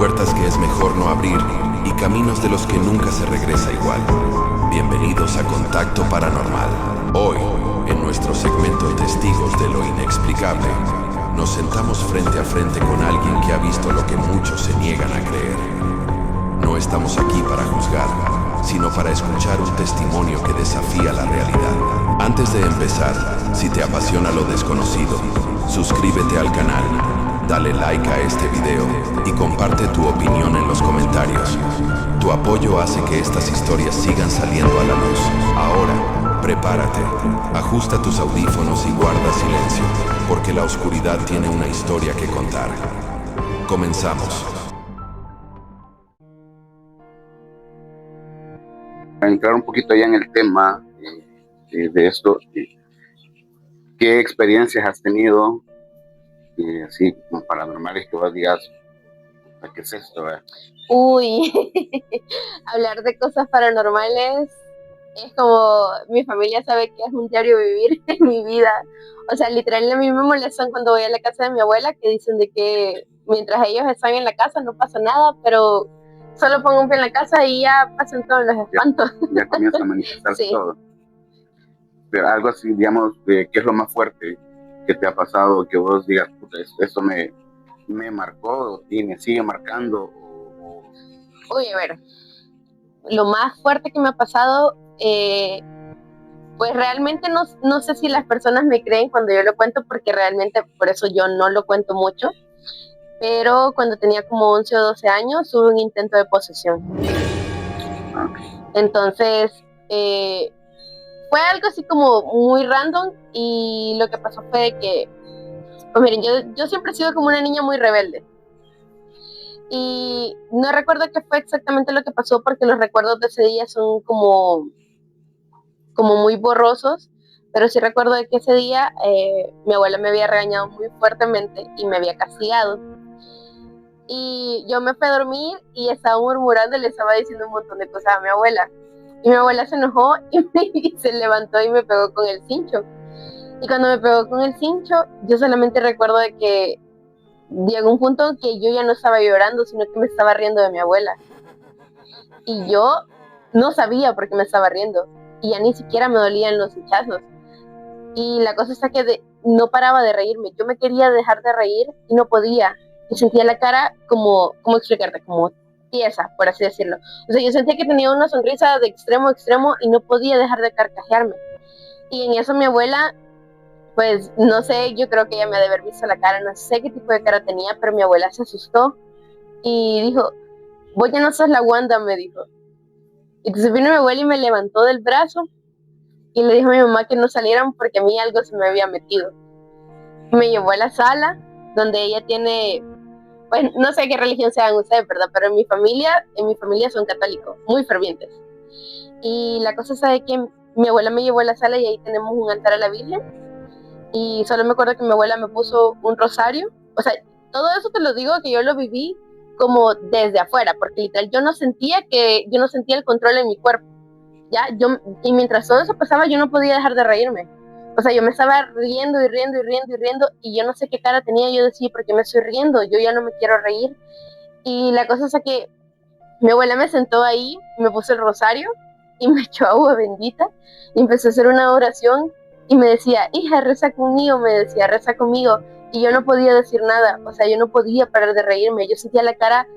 puertas que es mejor no abrir y caminos de los que nunca se regresa igual. Bienvenidos a Contacto Paranormal. Hoy, en nuestro segmento Testigos de lo Inexplicable, nos sentamos frente a frente con alguien que ha visto lo que muchos se niegan a creer. No estamos aquí para juzgar, sino para escuchar un testimonio que desafía la realidad. Antes de empezar, si te apasiona lo desconocido, suscríbete al canal, dale like a este video y comparte tu opinión en los comentarios. Tu apoyo hace que estas historias sigan saliendo a la luz. Ahora, prepárate, ajusta tus audífonos y guarda silencio, porque la oscuridad tiene una historia que contar. Comenzamos. Para entrar un poquito ya en el tema de esto, ¿qué experiencias has tenido así como paranormales que vos digas, ¿qué es esto? Uy, hablar de cosas paranormales es como, mi familia sabe que es un diario vivir en mi vida. O sea, literal, a mí me molestan cuando voy a la casa de mi abuela, que dicen de que mientras ellos están en la casa no pasa nada, pero solo pongo un pie en la casa y ya pasan todos los espantos. Ya comienza a manifestarse Sí. todo. Pero algo así, digamos, ¿qué es lo más fuerte que te ha pasado? Que vos digas, puta, esto me marcó y me sigue marcando. Uy, a ver, lo más fuerte que me ha pasado, pues realmente no sé si las personas me creen cuando yo lo cuento, porque realmente por eso yo no lo cuento mucho, pero cuando tenía como 11 o 12 años hubo un intento de posesión. Entonces, fue algo así como muy random, y lo que pasó fue de que, pues miren, yo siempre he sido como una niña muy rebelde. Y no recuerdo qué fue exactamente lo que pasó, porque los recuerdos de ese día son como muy borrosos, pero sí recuerdo de que ese día mi abuela me había regañado muy fuertemente y me había castigado. Y yo me fui a dormir y estaba murmurando y le estaba diciendo un montón de cosas a mi abuela. Y mi abuela se enojó y se levantó y me pegó con el cincho. Y cuando me pegó con el cincho, yo solamente recuerdo de que llegó un punto en que yo ya no estaba llorando, sino que me estaba riendo de mi abuela. Y yo no sabía por qué me estaba riendo. Y ya ni siquiera me dolían los hinchazos. Y la cosa está que no paraba de reírme. Yo me quería dejar de reír y no podía. Y sentía la cara como, ¿cómo explicarte? Como tiesa, por así decirlo. O sea, yo sentía que tenía una sonrisa de extremo a extremo y no podía dejar de carcajearme. Y en eso mi abuela, pues no sé, yo creo que ella me ha de haber visto la cara, no sé qué tipo de cara tenía, pero mi abuela se asustó y dijo, vos ya no sos la Wanda, me dijo. Entonces vino mi abuela y me levantó del brazo y le dijo a mi mamá que no salieran porque a mí algo se me había metido. Me llevó a la sala donde ella tiene, pues no sé qué religión sean ustedes, ¿verdad? Pero en mi familia son católicos, muy fervientes. Y la cosa es de que mi abuela me llevó a la sala y ahí tenemos un altar a la Virgen. Y solo me acuerdo que mi abuela me puso un rosario. O sea, todo eso te lo digo que yo lo viví como desde afuera, porque literal yo no sentía el control en mi cuerpo. Ya, y mientras todo eso pasaba, yo no podía dejar de reírme. O sea, yo me estaba riendo y riendo y riendo y riendo, y yo no sé qué cara tenía. Yo decía, ¿por qué me estoy riendo? Yo ya no me quiero reír. Y la cosa es que mi abuela me sentó ahí, me puso el rosario y me echó agua bendita y empezó a hacer una oración y me decía, hija, reza conmigo, me decía, reza conmigo. Y yo no podía decir nada, o sea, yo no podía parar de reírme. Yo sentía la cara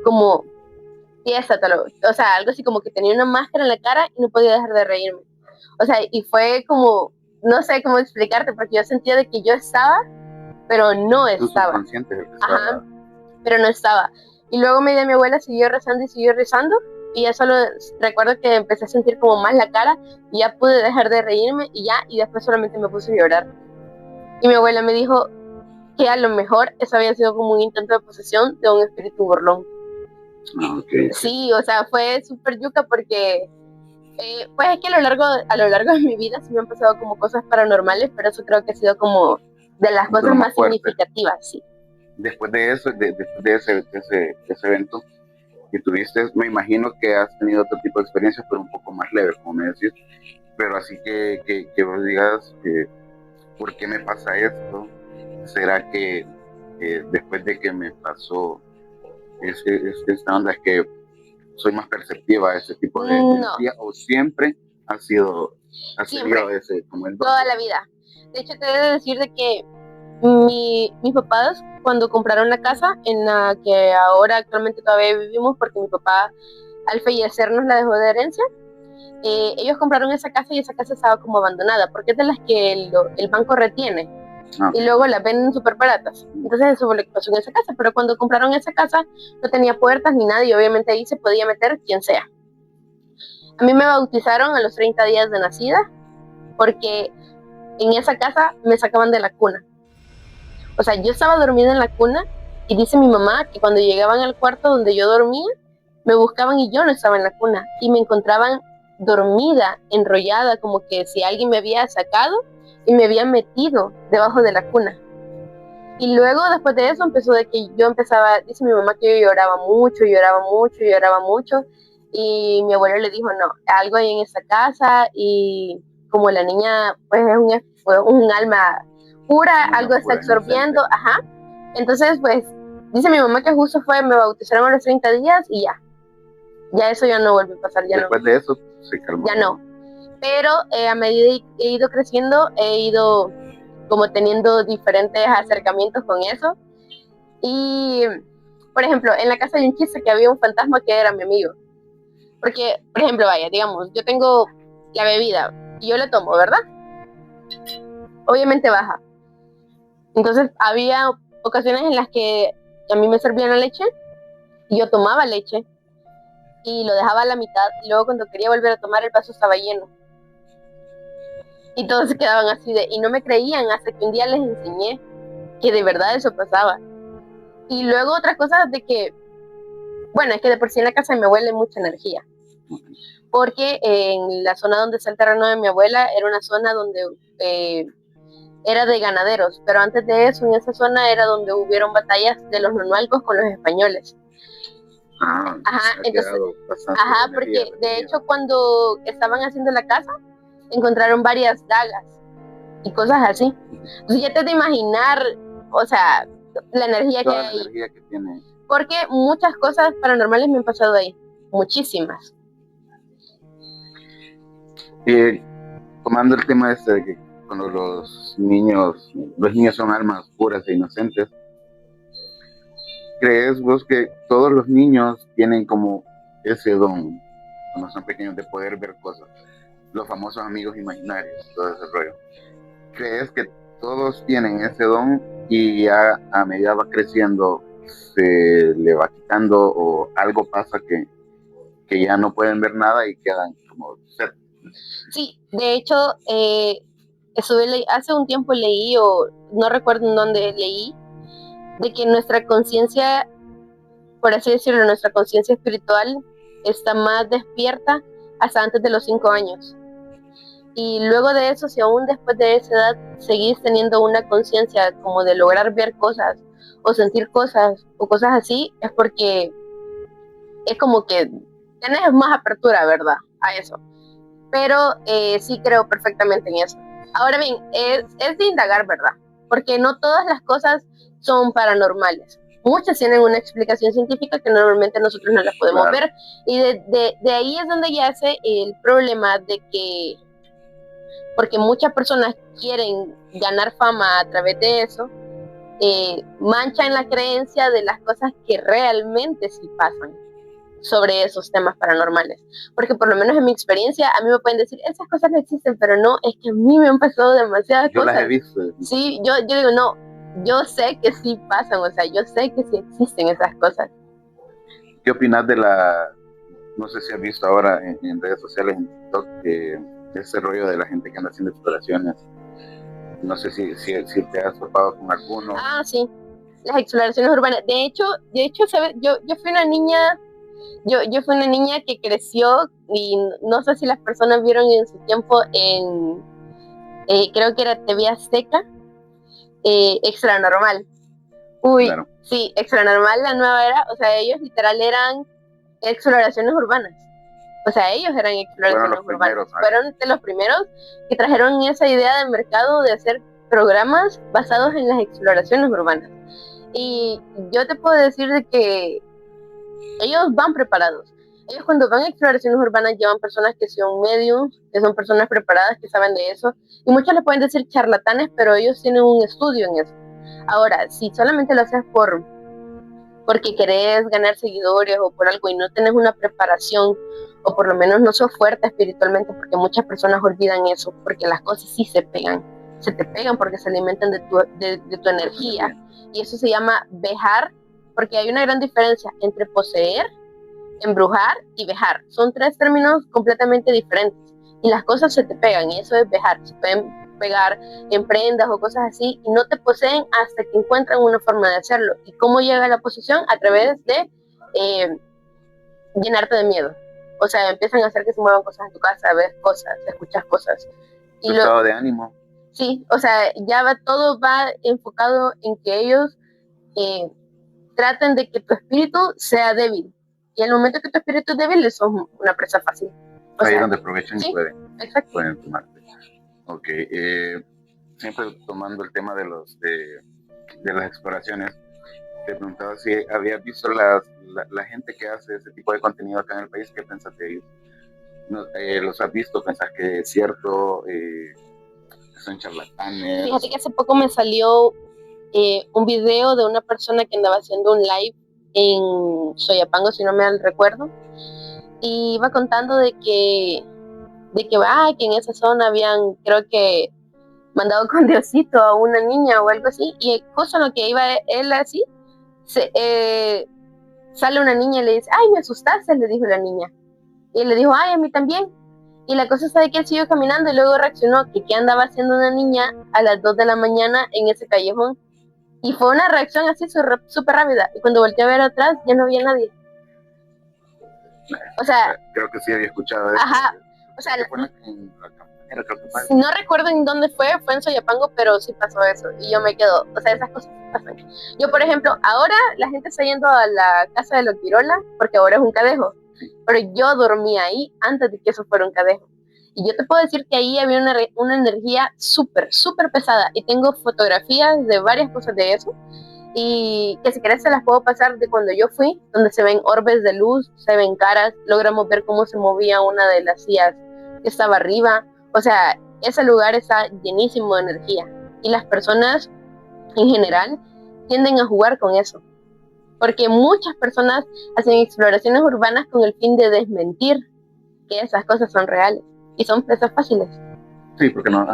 como o sea, algo así como que tenía una máscara en la cara y no podía dejar de reírme. O sea, y fue como, no sé cómo explicarte, porque yo sentía de que yo estaba, pero no estaba. Ajá, pero no estaba. Y luego mi abuela siguió rezando y siguió rezando, y ya solo recuerdo que empecé a sentir como más la cara, y ya pude dejar de reírme, y después solamente me puse a llorar. Y mi abuela me dijo que a lo mejor eso había sido como un intento de posesión de un espíritu burlón. Okay. Sí, o sea, fue súper yuca porque pues es que a lo largo de mi vida sí me han pasado como cosas paranormales, pero eso creo que ha sido como de las cosas más significativas, sí. Después de eso, después de ese evento que tuviste, me imagino que has tenido otro tipo de experiencias, pero un poco más leves, como me decís. Pero así que vos digas, ¿por qué me pasa esto? ¿Será que después de que me pasó es esta onda, es que soy más perceptiva a ese tipo de No, energía, o siempre ha sido, ha siempre, tenido ese, como el don. toda la vida. De hecho, te he de decir de que mis papás, cuando compraron la casa en la que ahora actualmente todavía vivimos, porque mi papá al fallecer nos la dejó de herencia, ellos compraron esa casa y esa casa estaba como abandonada, porque es de las que el banco retiene Ah, y luego las venden súper baratas. Entonces eso fue lo que pasó en esa casa, pero cuando compraron esa casa no tenía puertas ni nada y obviamente ahí se podía meter quien sea. A mí me bautizaron a los 30 días de nacida porque en esa casa me sacaban de la cuna. O sea, yo estaba dormida en la cuna y dice mi mamá que cuando llegaban al cuarto donde yo dormía, me buscaban y yo no estaba en la cuna y me encontraban dormida, enrollada, como que si alguien me había sacado y me había metido debajo de la cuna. Y luego después de eso empezó de que yo empezaba, dice mi mamá que yo lloraba mucho, lloraba mucho, lloraba mucho y mi abuelo le dijo, no, algo hay en esta casa y como la niña pues fue un alma pura, algo está absorbiendo, ajá. Entonces pues dice mi mamá que justo fue, me bautizaron a los 30 días y ya eso ya no vuelve a pasar, ya después no. de eso se calmó. Ya no. Pero a medida que he ido creciendo, he ido como teniendo diferentes acercamientos con eso. Y, por ejemplo, en la casa hay un chiste que había un fantasma que era mi amigo. Porque, por ejemplo, vaya, digamos, yo tengo la bebida y yo la tomo, ¿verdad? Obviamente baja. Entonces, había ocasiones en las que a mí me servían la leche y yo tomaba leche y lo dejaba a la mitad y luego cuando quería volver a tomar el vaso estaba lleno. Y todos se quedaban así y no me creían hasta que un día les enseñé que de verdad eso pasaba. Y luego otra cosa de que, bueno, es que de por sí en la casa de mi abuela hay mucha energía. Porque en la zona donde está el terreno de mi abuela era una zona donde era de ganaderos, pero antes de eso en esa zona era donde hubieron batallas de los nonualcos con los españoles. Ajá, entonces, ajá, porque de hecho cuando estaban haciendo la casa encontraron varias dagas y cosas así. Entonces ya te de imaginar, o sea, la energía que hay ahí. Energía que tiene. Porque muchas cosas paranormales me han pasado ahí, muchísimas. Tomando el tema este de que cuando los niños son almas puras e inocentes, ¿crees vos que todos los niños tienen como ese don, cuando son pequeños, de poder ver cosas? Los famosos amigos imaginarios, todo ese rollo. ¿Crees que todos tienen ese don y ya a medida va creciendo se le va quitando o algo pasa que ya no pueden ver nada y quedan como set? Sí, de hecho, hace un tiempo leí, o no recuerdo en dónde leí, de que nuestra conciencia, por así decirlo, nuestra conciencia espiritual está más despierta hasta antes de los 5 años. Y luego de eso, si aún después de esa edad seguís teniendo una conciencia como de lograr ver cosas o sentir cosas o cosas así, es porque es como que tenés más apertura, ¿verdad? A eso. Pero sí creo perfectamente en eso. Ahora bien, es de indagar, ¿verdad? Porque no todas las cosas son paranormales. Muchas tienen una explicación científica que normalmente nosotros no la podemos ver. Y de ahí es donde yace el problema de que, porque muchas personas quieren ganar fama a través de eso, manchan la creencia de las cosas que realmente sí pasan sobre esos temas paranormales, porque por lo menos en mi experiencia a mí me pueden decir esas cosas no existen, pero no, es que a mí me han pasado demasiadas cosas. Yo las he visto. Sí, yo digo, no, yo sé que sí pasan, o sea, yo sé que sí existen esas cosas. ¿Qué opinas de no sé si has visto ahora en redes sociales, en TikTok, ese rollo de la gente que anda haciendo exploraciones? No sé si te has topado con alguno. Ah, sí, las exploraciones urbanas. De hecho, ¿sabes? Yo fui una niña. Yo fui una niña que creció y no sé si las personas vieron en su tiempo creo que era TV Azteca, Extra Normal. Uy, claro. Sí, Extra Normal, la nueva era, o sea, ellos literal eran exploraciones urbanas. O sea, ellos eran exploraciones urbanas. Fueron de los primeros que trajeron esa idea de mercado de hacer programas basados en las exploraciones urbanas. Y yo te puedo decir de que ellos van preparados. Ellos cuando van a exploraciones urbanas llevan personas que son mediums, que son personas preparadas, que saben de eso. Y muchos le pueden decir charlatanes, pero ellos tienen un estudio en eso. Ahora, si solamente lo haces porque querés ganar seguidores o por algo y no tenés una preparación, o por lo menos no sos fuerte espiritualmente, porque muchas personas olvidan eso, porque las cosas sí se te pegan porque se alimentan de tu energía. Y eso se llama vejar, porque hay una gran diferencia entre poseer, embrujar y vejar. Son tres términos completamente diferentes y las cosas se te pegan y eso es vejar. Se pueden pegar en prendas o cosas así y no te poseen hasta que encuentran una forma de hacerlo. ¿Y cómo llega a la posesión? A través de llenarte de miedo. O sea, empiezan a hacer que se muevan cosas en tu casa, ves cosas, escuchas cosas. Y estado de ánimo. Sí, o sea, todo va enfocado en que ellos traten de que tu espíritu sea débil. Y en el momento que tu espíritu es débil, eso es una presa fácil. Ahí es donde aprovechan ¿sí? Y pueden tomarte. Ok, siempre tomando el tema de las exploraciones, te preguntaba si habías visto la gente que hace ese tipo de contenido acá en el país. ¿Qué pensás de ellos? ¿Los has visto? ¿Pensás que es cierto? ¿Son charlatanes? Fíjate que hace poco me salió un video de una persona que andaba haciendo un live en Soyapango, si no me recuerdo, y iba contando de que en esa zona habían, creo que, mandado con Diosito a una niña o algo así, y justo en lo que iba él así, sale una niña y le dice, ay, me asustaste, le dijo la niña, y él le dijo, ay, a mí también. Y la cosa está de que él siguió caminando y luego reaccionó que qué andaba haciendo una niña a las 2 de la mañana en ese callejón. Y fue una reacción así súper rápida. Y cuando volteé a ver atrás, ya no había nadie. O sea... Creo que sí había escuchado eso. Ajá. O sea, no recuerdo en dónde fue en Soyapango, pero sí pasó eso. Y yo me quedo, o sea, esas cosas pasan. Yo, por ejemplo, ahora la gente está yendo a la casa de los Quirola, porque ahora es un cadejo. Pero yo dormí ahí antes de que eso fuera un cadejo. Y yo te puedo decir que ahí había una energía súper pesada. Y tengo fotografías de varias cosas de eso. Y que si querés se las puedo pasar de cuando yo fui, donde se ven orbes de luz, se ven caras, logramos ver cómo se movía una de las sillas que estaba arriba. O sea, ese lugar está llenísimo de energía. Y las personas en general tienden a jugar con eso. Porque muchas personas hacen exploraciones urbanas con el fin de desmentir que esas cosas son reales. Y son presas fáciles. Sí, porque no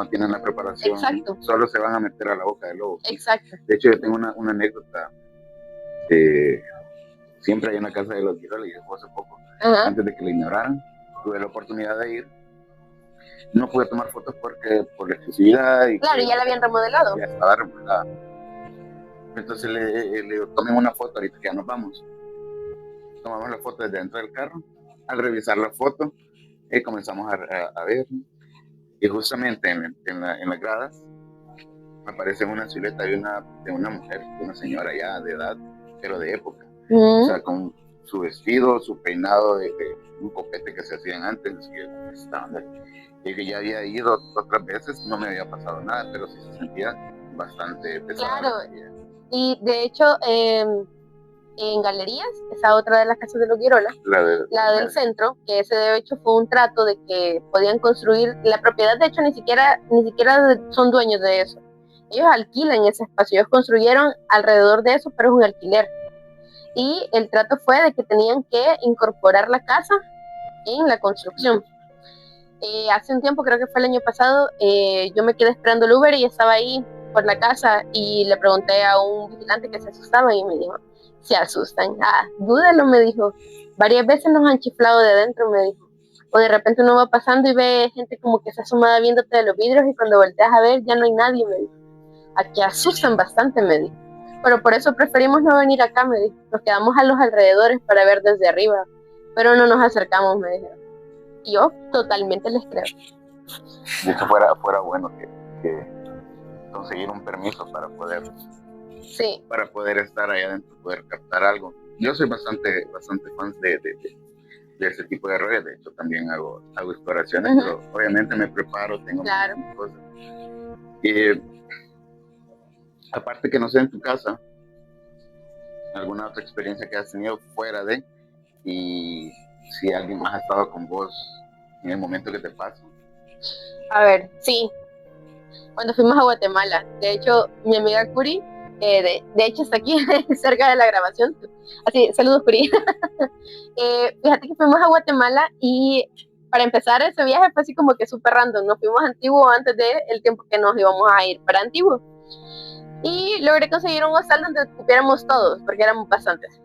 tienen la preparación. Exacto. Solo se van a meter a la boca del lobo. Exacto. De hecho, yo tengo una anécdota. Siempre hay una casa de los Quirola y llegó hace poco. Ajá. Antes de que la ignoraran, tuve la oportunidad de ir. No pude tomar fotos por la exclusividad. Y claro, ya la habían remodelado. Ya estaba remodelada. Entonces le digo, tomen una foto ahorita que ya nos vamos. Tomamos la foto desde dentro del carro. Al revisar la foto, comenzamos a ver. Y justamente en las gradas aparece una silueta de una mujer, de una señora ya de edad, pero de época. O sea, con su vestido, su peinado de un copete que se hacían antes. Y que ya había ido otras veces, no me había pasado nada, pero sí se sentía bastante pesado. Claro, y de hecho en Galerías, esa otra de las casas de los Quirola, la del centro, que ese de hecho fue un trato de que podían construir, la propiedad de hecho ni siquiera son dueños de eso, ellos alquilan ese espacio, ellos construyeron alrededor de eso, pero es un alquiler, y el trato fue de que tenían que incorporar la casa en la construcción. Hace un tiempo, creo que fue el año pasado, yo me quedé esperando el Uber y estaba ahí por la casa y le pregunté a un vigilante que se asustaba y me dijo, se asustan. Dúdalo, me dijo. Varias veces nos han chiflado de adentro, me dijo. O de repente uno va pasando y ve gente como que se asomada viéndote de los vidrios y cuando volteas a ver ya no hay nadie, me dijo. Aquí asustan bastante, me dijo. Pero por eso preferimos no venir acá, me dijo. Nos quedamos a los alrededores para ver desde arriba, pero no nos acercamos, me dijeron. Y yo totalmente les creo. De hecho, fuera bueno que conseguir un permiso para poder... Sí. Para poder estar allá adentro, poder captar algo. Yo soy bastante fan de ese tipo de redes. De hecho, también hago exploraciones, pero obviamente me preparo, tengo muchas cosas. Aparte que no sea en tu casa, alguna otra experiencia que has tenido fuera de, y si alguien más ha estado con vos en el momento que te pasa. A ver, sí, cuando fuimos a Guatemala. De hecho, mi amiga Curi, de hecho está aquí cerca de la grabación. Así, saludos Curi. Fíjate que fuimos a Guatemala y para empezar ese viaje fue así como que súper random. Nos fuimos a Antiguo antes del tiempo que nos íbamos a ir para Antiguo. Y logré conseguir un hostal donde cupiéramos todos, porque éramos bastantes.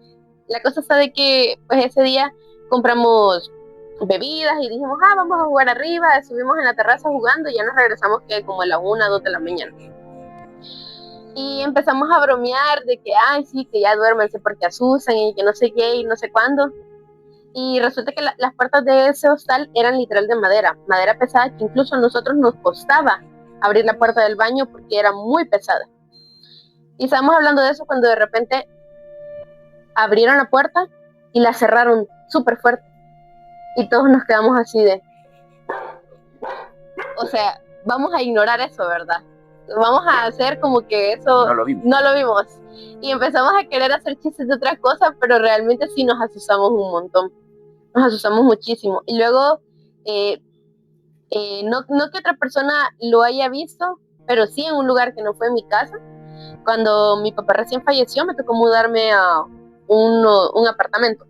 La cosa está de que pues ese día compramos bebidas y dijimos, vamos a jugar arriba, subimos en la terraza jugando y ya nos regresamos que como a la 1, 2 de la mañana. Y empezamos a bromear de que, sí, que ya duérmense porque asustan y que no sé qué y no sé cuándo. Y resulta que las puertas de ese hostal eran literal de madera pesada que incluso a nosotros nos costaba abrir la puerta del baño porque era muy pesada. Y estábamos hablando de eso cuando de repente abrieron la puerta y la cerraron súper fuerte. Y todos nos quedamos así de... O sea, vamos a ignorar eso, ¿verdad? Vamos a hacer como que eso... No lo vimos. Y empezamos a querer hacer chistes de otras cosas, pero realmente sí nos asustamos un montón. Nos asustamos muchísimo. Y luego, no que otra persona lo haya visto, pero sí en un lugar que no fue mi casa. Cuando mi papá recién falleció, me tocó mudarme a un apartamento.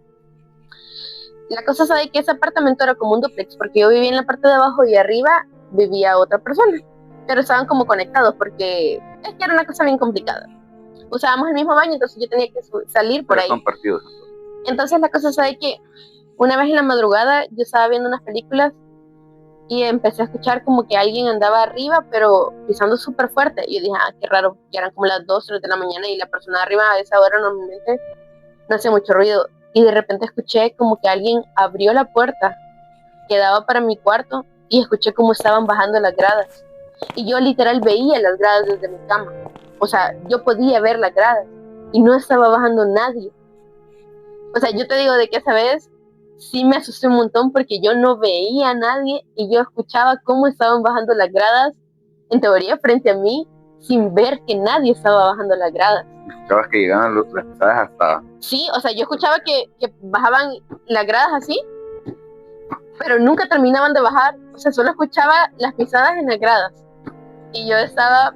La cosa sabe que ese apartamento era como un duplex, porque yo vivía en la parte de abajo y arriba vivía otra persona, pero estaban como conectados porque es que era una cosa bien complicada. Usábamos el mismo baño, entonces yo tenía que salir por ahí. Compartidos. Entonces la cosa sabe que una vez en la madrugada yo estaba viendo unas películas y empecé a escuchar como que alguien andaba arriba, pero pisando súper fuerte. Y yo dije, qué raro, ya eran como las 2, 3 de la mañana y la persona arriba a esa hora normalmente no hace mucho ruido. Y de repente escuché como que alguien abrió la puerta que daba para mi cuarto y escuché cómo estaban bajando las gradas. Y yo literal veía las gradas desde mi cama. O sea, yo podía ver las gradas y no estaba bajando nadie. O sea, yo te digo de que esa vez sí me asusté un montón porque yo no veía a nadie y yo escuchaba cómo estaban bajando las gradas, en teoría frente a mí, sin ver que nadie estaba bajando las gradas. ¿Escuchabas que llegaban las pisadas hasta...? Sí, o sea, yo escuchaba que bajaban las gradas así, pero nunca terminaban de bajar. O sea, solo escuchaba las pisadas en las gradas. Y yo estaba,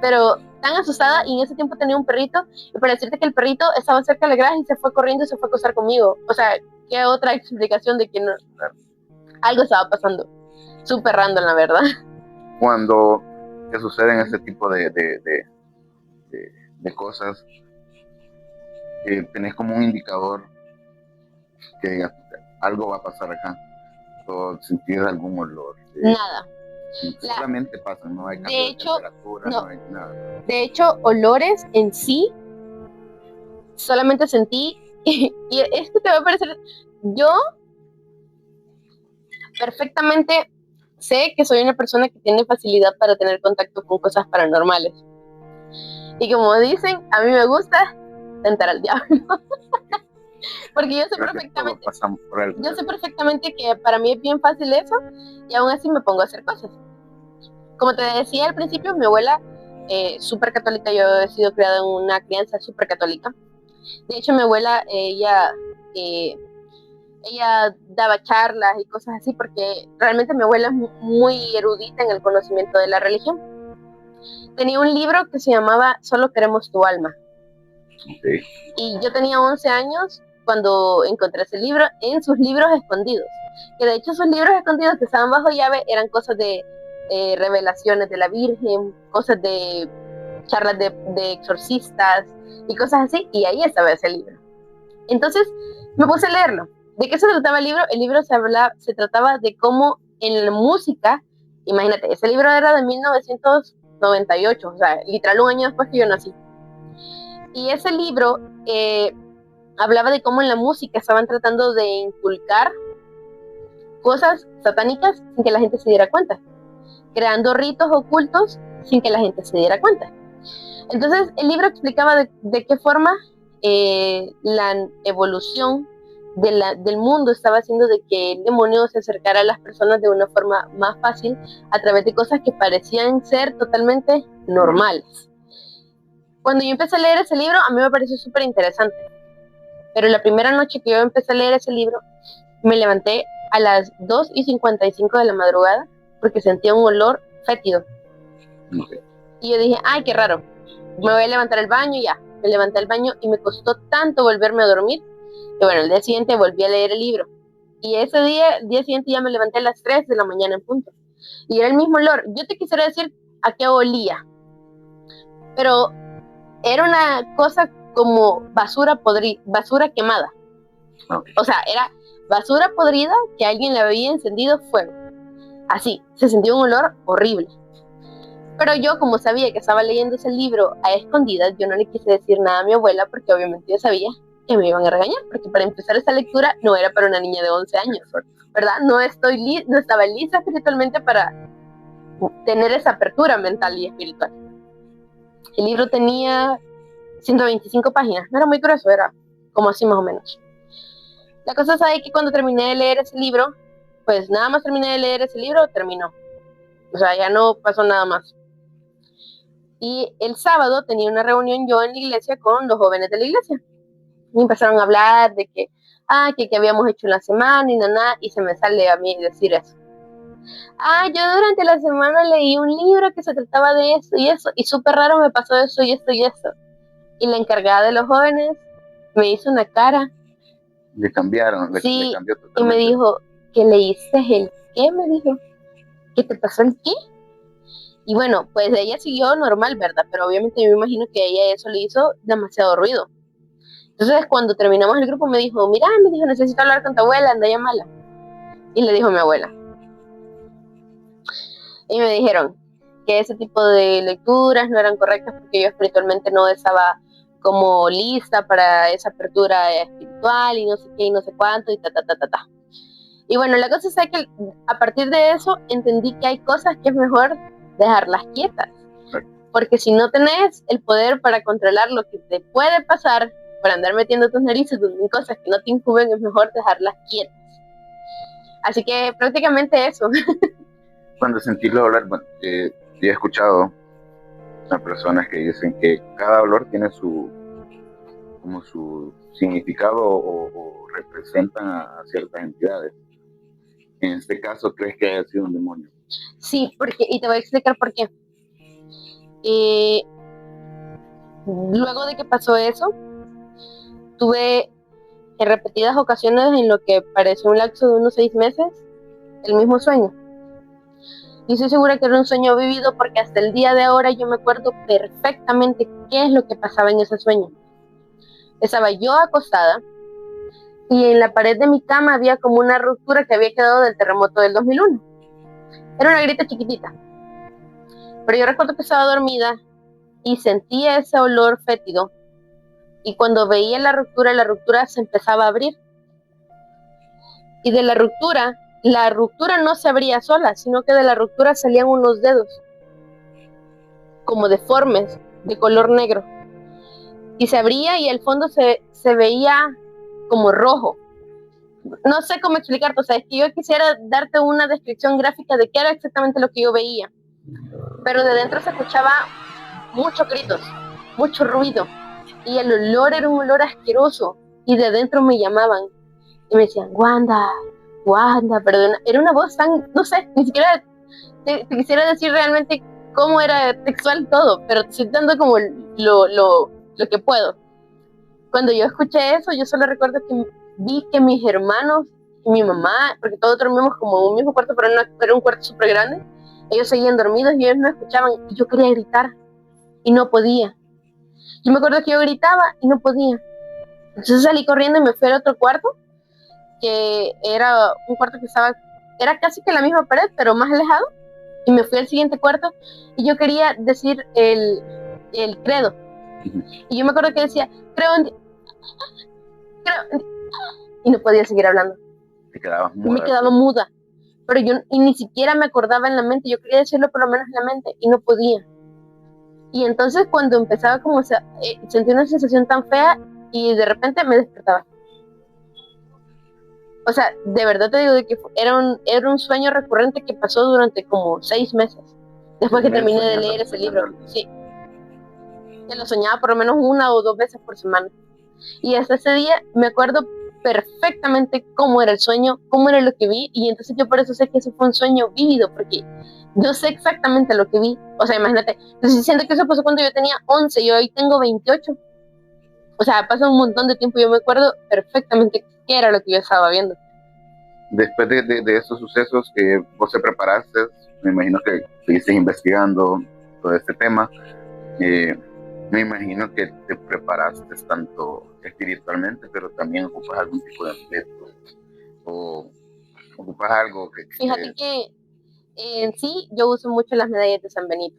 pero tan asustada, y en ese tiempo tenía un perrito, y para decirte que el perrito estaba cerca de las gradas y se fue corriendo y se fue a acostar conmigo. O sea, ¿qué otra explicación de que no, algo estaba pasando? Súper random, la verdad. Cuando te suceden este tipo de cosas, tenés como un indicador que digas, algo va a pasar acá, o sentir algún olor. Nada. Solamente pasa, no hay cambio de temperatura, no hay nada. De hecho, olores en sí, solamente sentí, y es que te va a parecer, yo perfectamente sé que soy una persona que tiene facilidad para tener contacto con cosas paranormales. Y como dicen, a mí me gusta tentar al diablo. Porque yo sé perfectamente que para mí es bien fácil eso, y aún así me pongo a hacer cosas. Como te decía al principio, mi abuela, súper católica, yo he sido criada en una crianza súper católica. De hecho, mi abuela, ella daba charlas y cosas así, porque realmente mi abuela es muy erudita en el conocimiento de la religión. Tenía un libro que se llamaba Solo queremos tu alma. Okay. Y yo tenía 11 años cuando encontré ese libro en sus libros escondidos. Que de hecho sus libros escondidos que estaban bajo llave eran cosas de revelaciones de la Virgen, cosas de charlas de exorcistas y cosas así, y ahí estaba ese libro. Entonces me puse a leerlo. ¿De qué se trataba el libro? El libro se trataba de cómo en la música, imagínate, ese libro era de 1998, o sea, literal un año después que yo nací. Y ese libro hablaba de cómo en la música estaban tratando de inculcar cosas satánicas sin que la gente se diera cuenta, creando ritos ocultos sin que la gente se diera cuenta. Entonces el libro explicaba de qué forma la evolución del mundo estaba haciendo de que el demonio se acercara a las personas de una forma más fácil a través de cosas que parecían ser totalmente normales. Cuando yo empecé a leer ese libro, a mí me pareció súper interesante. Pero la primera noche que yo empecé a leer ese libro, me levanté a las 2:55 de la madrugada porque sentía un olor fétido. Okay. Y yo dije, ay, qué raro. Me voy a levantar al baño, ya. Me levanté al baño y me costó tanto volverme a dormir. Y bueno, el día siguiente volví a leer el libro. Y ese día, el día siguiente ya me levanté a las 3 de la mañana en punto. Y era el mismo olor. Yo te quisiera decir a qué olía. Pero era una cosa como basura basura quemada. Okay. O sea, era basura podrida que alguien le había encendido fuego. Así, se sentía un olor horrible. Pero yo, como sabía que estaba leyendo ese libro a escondidas, yo no le quise decir nada a mi abuela porque obviamente yo sabía que me iban a regañar, porque para empezar esa lectura no era para una niña de 11 años, ¿verdad? No estaba lista espiritualmente para tener esa apertura mental y espiritual. El libro tenía 125 páginas, no era muy grueso, era como así más o menos. La cosa es que cuando terminé de leer ese libro, pues nada más terminé de leer ese libro, terminó. O sea, ya no pasó nada más. Y el sábado tenía una reunión yo en la iglesia con los jóvenes de la iglesia. Y empezaron a hablar de que habíamos hecho en la semana y nada, y se me sale a mí decir eso. Yo durante la semana leí un libro que se trataba de esto y eso, y súper raro me pasó eso y esto y esto. Y la encargada de los jóvenes me hizo una cara. Le cambiaron, sí, le cambió totalmente. Y me dijo, ¿que leíste el qué? Me dijo, ¿qué te pasó el qué? Y bueno, pues ella siguió normal, ¿verdad? Pero obviamente yo me imagino que ella eso le hizo demasiado ruido. Entonces cuando terminamos el grupo me dijo, mira, necesito hablar con tu abuela, anda, llámala. Y le dijo a mi abuela. Y me dijeron que ese tipo de lecturas no eran correctas porque yo espiritualmente no estaba como lista para esa apertura espiritual y no sé qué y no sé cuánto y ta. Y bueno, la cosa es que a partir de eso entendí que hay cosas que es mejor dejarlas quietas. Porque si no tenés el poder para controlar lo que te puede pasar por andar metiendo tus narices en cosas que no te incumben, es mejor dejarlas quietas. Así que prácticamente eso. Cuando sentirlo hablar, bueno, yo he escuchado a personas que dicen que cada olor tiene su significado o representan a ciertas entidades. En este caso, ¿crees que haya sido un demonio? Sí, y te voy a explicar por qué. Luego de que pasó eso, tuve en repetidas ocasiones en lo que pareció un lapso de unos 6 meses, el mismo sueño. Y estoy segura que era un sueño vivido porque hasta el día de ahora yo me acuerdo perfectamente qué es lo que pasaba en ese sueño. Estaba yo acostada y en la pared de mi cama había como una ruptura que había quedado del terremoto del 2001. Era una grieta chiquitita. Pero yo recuerdo que estaba dormida y sentía ese olor fétido. Y cuando veía la ruptura se empezaba a abrir. Y de la ruptura no se abría sola, sino que de la ruptura salían unos dedos, como deformes, de color negro. Y se abría y el fondo se veía como rojo. No sé cómo explicarte, o sea, es que yo quisiera darte una descripción gráfica de qué era exactamente lo que yo veía. Pero de dentro se escuchaba muchos gritos, mucho ruido. Y el olor era un olor asqueroso. Y de dentro me llamaban. Y me decían, Wanda, perdona. Era una voz tan, no sé, ni siquiera te quisiera decir realmente cómo era textual todo, pero te estoy dando como lo que puedo. Cuando yo escuché eso, yo solo recuerdo que vi que mis hermanos y mi mamá, porque todos dormimos como en un mismo cuarto, pero era un cuarto súper grande, ellos seguían dormidos y ellos no escuchaban, y yo quería gritar, y no podía. Yo me acuerdo que yo gritaba y no podía. Entonces salí corriendo y me fui al otro cuarto, que era un cuarto que era casi que la misma pared, pero más alejado, y me fui al siguiente cuarto, y yo quería decir el credo. Y yo me acuerdo que decía, creo en Dios, y no podía seguir hablando. Te quedabas muda. Me quedaba muda, pero yo ni siquiera me acordaba en la mente, yo quería decirlo por lo menos en la mente, y no podía. Y entonces cuando empezaba como sentí una sensación tan fea, y de repente me despertaba. O sea, de verdad te digo de que era un sueño recurrente que pasó durante como 6 meses, después que terminé de leer ese libro. Sí. que lo soñaba por lo menos 1 o 2 veces por semana. Y hasta ese día me acuerdo perfectamente cómo era el sueño, cómo era lo que vi, y entonces yo por eso sé que eso fue un sueño vívido, porque yo sé exactamente lo que vi. O sea, imagínate, entonces siento que eso pasó cuando yo tenía 11 y hoy tengo 28. O sea, pasa un montón de tiempo y yo me acuerdo perfectamente qué era lo que yo estaba viendo. Después de estos sucesos que vos te preparaste, me imagino que seguiste investigando todo este tema. Me imagino que te preparaste tanto espiritualmente, pero también ocupas algún tipo de amuleto o ocupas algo Fíjate que en sí yo uso mucho las medallas de San Benito.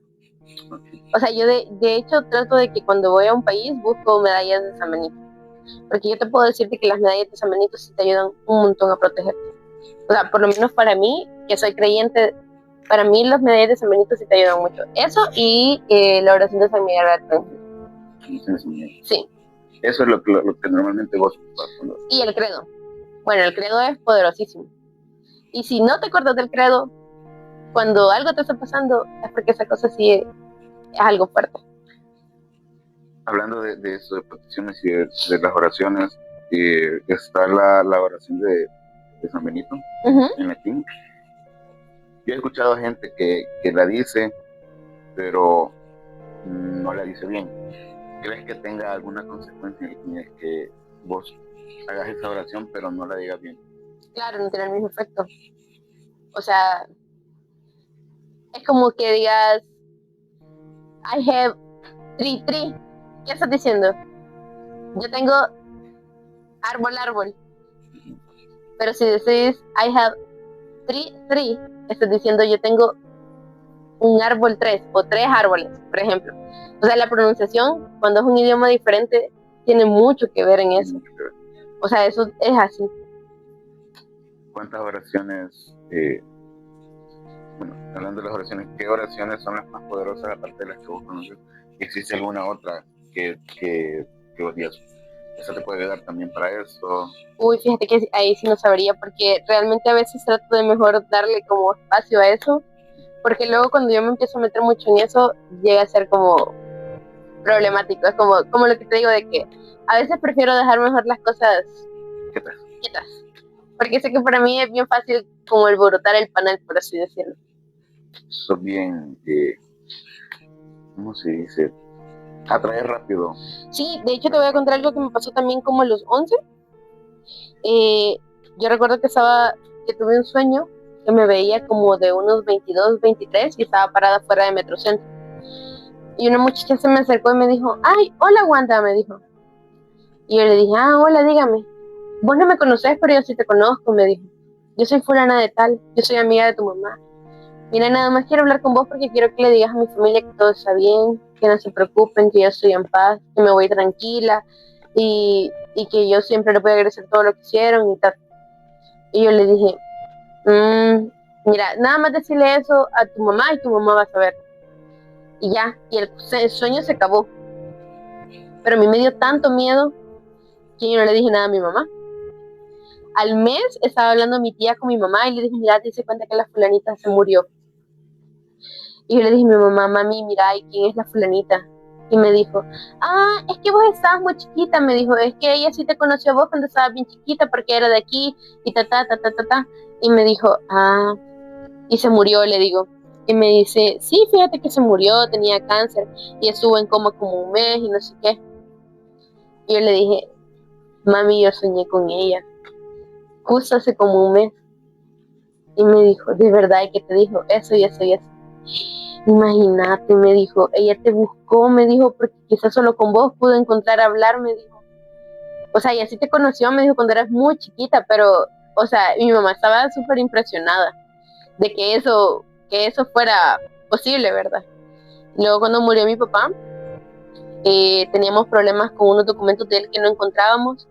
O sea, yo de hecho trato de que cuando voy a un país busco medallas de San Benito. Porque yo te puedo decirte que las medallas de San Benito sí te ayudan un montón a protegerte. O sea, por lo menos para mí, que soy creyente, para mí las medallas de San Benito sí te ayudan mucho. Eso y la oración de San Miguel Arcángel. Sí. Eso es lo que normalmente vos ocupas. Y el credo. Bueno, el credo es poderosísimo. Y si no te acuerdas del credo, cuando algo te está pasando, es porque esa cosa sí es algo fuerte. Hablando de eso, de protecciones y de las oraciones, está la oración de San Benito en latín. Yo he escuchado gente que la dice, pero no la dice bien. ¿Crees que tenga alguna consecuencia en el que vos hagas esa oración, pero no la digas bien? Claro, no tiene el mismo efecto. O sea, es como que digas, I have tree. ¿Qué estás diciendo? Yo tengo árbol. Pero si decís, I have tree, estás diciendo, yo tengo un árbol 3 o 3 árboles, por ejemplo. O sea, la pronunciación, cuando es un idioma diferente, tiene mucho que ver en eso. O sea, eso es así. ¿Cuántas oraciones, bueno, hablando de las oraciones, qué oraciones son las más poderosas aparte de las que vos conoces? ¿Existe alguna otra que vos digas, esa te puede ayudar también para eso? Uy, fíjate que ahí sí no sabría, porque realmente a veces trato de mejor darle como espacio a eso, porque luego cuando yo me empiezo a meter mucho en eso, llega a ser como problemático. Es como lo que te digo de que a veces prefiero dejar mejor las cosas quietas, porque sé que para mí es bien fácil como alborotar el panel, por así decirlo. Sos bien, ¿cómo se dice? Atraer rápido. Sí, de hecho te voy a contar algo que me pasó también como a los 11. Yo recuerdo que tuve un sueño que me veía como de unos 22, 23 y estaba parada fuera de Metrocentro. Y una muchacha se me acercó y me dijo, ay, hola Wanda, me dijo. Y yo le dije, hola, dígame. Vos no me conocés, pero yo sí te conozco, me dijo. Yo soy fulana de tal, yo soy amiga de tu mamá. Mira, nada más quiero hablar con vos porque quiero que le digas a mi familia que todo está bien, que no se preocupen, que yo estoy en paz, que me voy tranquila y que yo siempre les voy a agradecer todo lo que hicieron y tal. Y yo le dije, mira, nada más decirle eso a tu mamá y tu mamá va a saber. Y ya, y el sueño se acabó. Pero a mí me dio tanto miedo que yo no le dije nada a mi mamá. Al mes estaba hablando mi tía con mi mamá y le dije, mira, te hice cuenta que la fulanita se murió. Y yo le dije a mi mamá, mami, mira, ¿y quién es la fulanita? Y me dijo, es que vos estabas muy chiquita, me dijo, es que ella sí te conoció a vos cuando estabas bien chiquita porque era de aquí y ta. Y me dijo, y se murió, le digo. Y me dice, sí, fíjate que se murió, tenía cáncer y estuvo en coma como un mes y no sé qué. Y yo le dije, mami, yo soñé con ella, justo hace como un mes. Y me dijo, de verdad, ¿y qué te dijo? Eso y eso y eso. Imagínate, me dijo, ella te buscó, me dijo, porque quizás solo con vos pudo encontrar a hablar, me dijo. O sea, y así te conoció, me dijo, cuando eras muy chiquita, pero, o sea, mi mamá estaba súper impresionada de que eso fuera posible, ¿verdad? Luego cuando murió mi papá, teníamos problemas con unos documentos de él que no encontrábamos,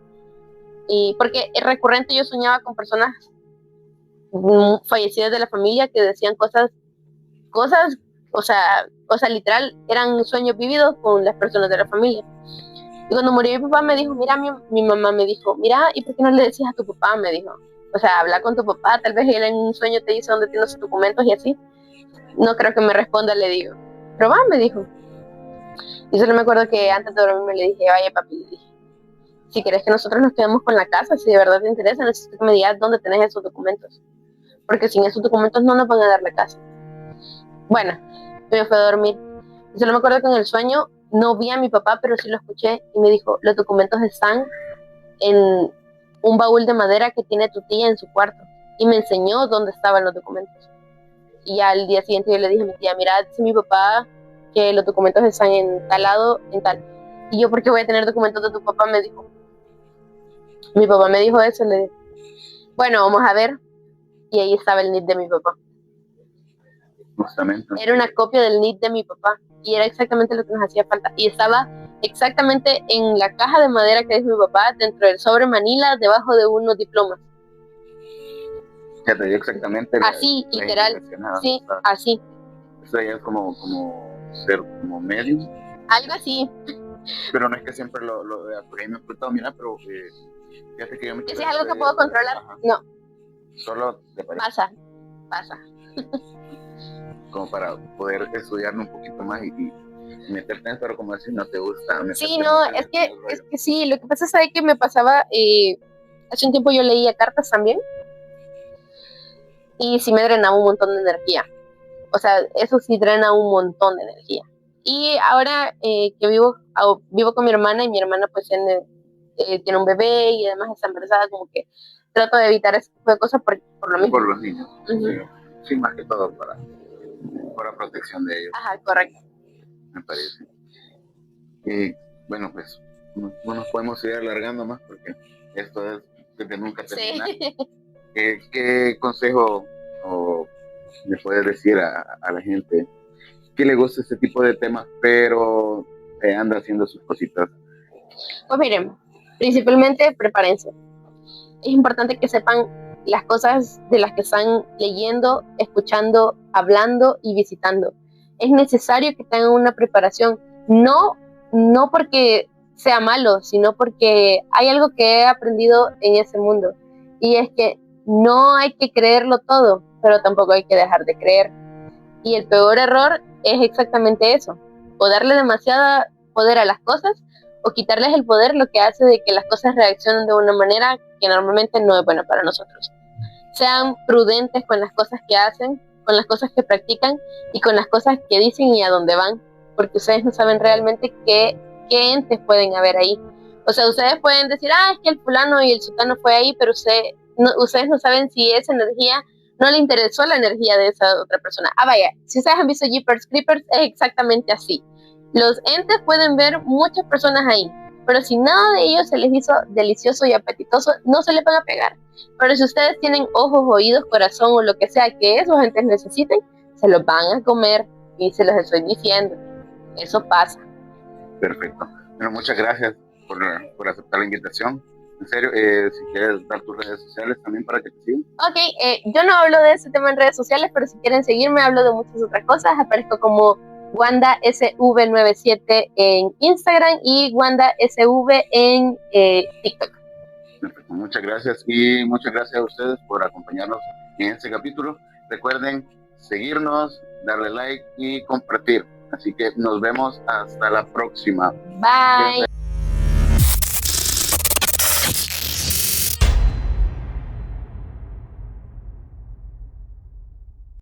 y porque es recurrente, yo soñaba con personas fallecidas de la familia que decían cosas, o sea, literal, eran sueños vividos con las personas de la familia. Y cuando murió mi papá me dijo, mira, mi mamá me dijo, mira, ¿y por qué no le decías a tu papá? Me dijo, o sea, habla con tu papá, tal vez él en un sueño te dice dónde tienes sus documentos y así. No creo que me responda, le digo, pero va, me dijo. Y solo me acuerdo que antes de dormirme le dije, vaya papi, le dije, si querés que nosotros nos quedemos con la casa, si de verdad te interesa, necesito que me digas dónde tenés esos documentos. Porque sin esos documentos no nos van a dar la casa. Bueno, me fui a dormir. Y solo me acuerdo que en el sueño no vi a mi papá, pero sí lo escuché y me dijo, los documentos están en un baúl de madera que tiene tu tía en su cuarto. Y me enseñó dónde estaban los documentos. Y al día siguiente yo le dije a mi tía, mira, dice mi papá que los documentos están en tal lado, en tal. Y yo, ¿por qué voy a tener documentos de tu papá? Me dijo. Mi papá me dijo eso, le dije, bueno, vamos a ver. Y ahí estaba el NIT de mi papá. Justamente. Era una copia del NIT de mi papá. Y era exactamente lo que nos hacía falta. Y estaba exactamente en la caja de madera que dijo mi papá, dentro del sobre Manila, debajo de unos diplomas. Ya te dio exactamente así, la literal. Sí, así. Eso ya es como ser como medium. Algo así. Pero no es que siempre porque ahí me he preguntado, mira, pero fíjate que yo me ¿Es algo que puedo controlar? Ajá. No. Solo te parece. Pasa. Como para poder estudiarlo un poquito más y meterte en eso, pero como decir, no te gusta. Sí, no, es que sí, lo que pasa es que me pasaba, hace un tiempo yo leía cartas también, y sí me drenaba un montón de energía. O sea, eso sí drena un montón de energía. Y ahora que vivo con mi hermana, y mi hermana pues tiene un bebé y además está embarazada, como que trato de evitar ese tipo de cosas por lo mismo. Por los niños. Uh-huh. Sí, más que todo para protección de ellos. Ajá, correcto. Me parece. Y bueno, pues no nos podemos seguir alargando más porque esto es que nunca termina. Sí. ¿Qué consejo le puedes decir a la gente que le gusta este tipo de temas, pero anda haciendo sus cositas? Pues miren, principalmente prepárense. Es importante que sepan las cosas de las que están leyendo, escuchando, hablando y visitando. Es necesario que tengan una preparación, no porque sea malo, sino porque hay algo que he aprendido en ese mundo, y es que no hay que creerlo todo, pero tampoco hay que dejar de creer. Y el peor error es exactamente eso, o darle demasiado poder a las cosas, o quitarles el poder, lo que hace de que las cosas reaccionen de una manera que normalmente no es buena para nosotros. Sean prudentes con las cosas que hacen, con las cosas que practican y con las cosas que dicen y a dónde van, porque ustedes no saben realmente qué entes pueden haber ahí. O sea, ustedes pueden decir, es que el fulano y el sultano fue ahí, pero ustedes no saben si esa energía no le interesó la energía de esa otra persona. Vaya, si ustedes han visto Jeepers Creepers, es exactamente así. Los entes pueden ver muchas personas ahí, pero si nada de ellos se les hizo delicioso y apetitoso, no se les van a pegar. Pero si ustedes tienen ojos, oídos, corazón o lo que sea que esos entes necesiten, se los van a comer, y se los estoy diciendo. Eso pasa. Perfecto. Bueno, muchas gracias por aceptar la invitación. En serio, si quieres dar tus redes sociales también para que te sigan. Ok, yo no hablo de ese tema en redes sociales, pero si quieren seguirme, hablo de muchas otras cosas. Aparezco como WandaSV97 en Instagram y WandaSV en TikTok. Perfecto, muchas gracias, y muchas gracias a ustedes por acompañarnos en este capítulo. Recuerden seguirnos, darle like y compartir. Así que nos vemos hasta la próxima. Bye.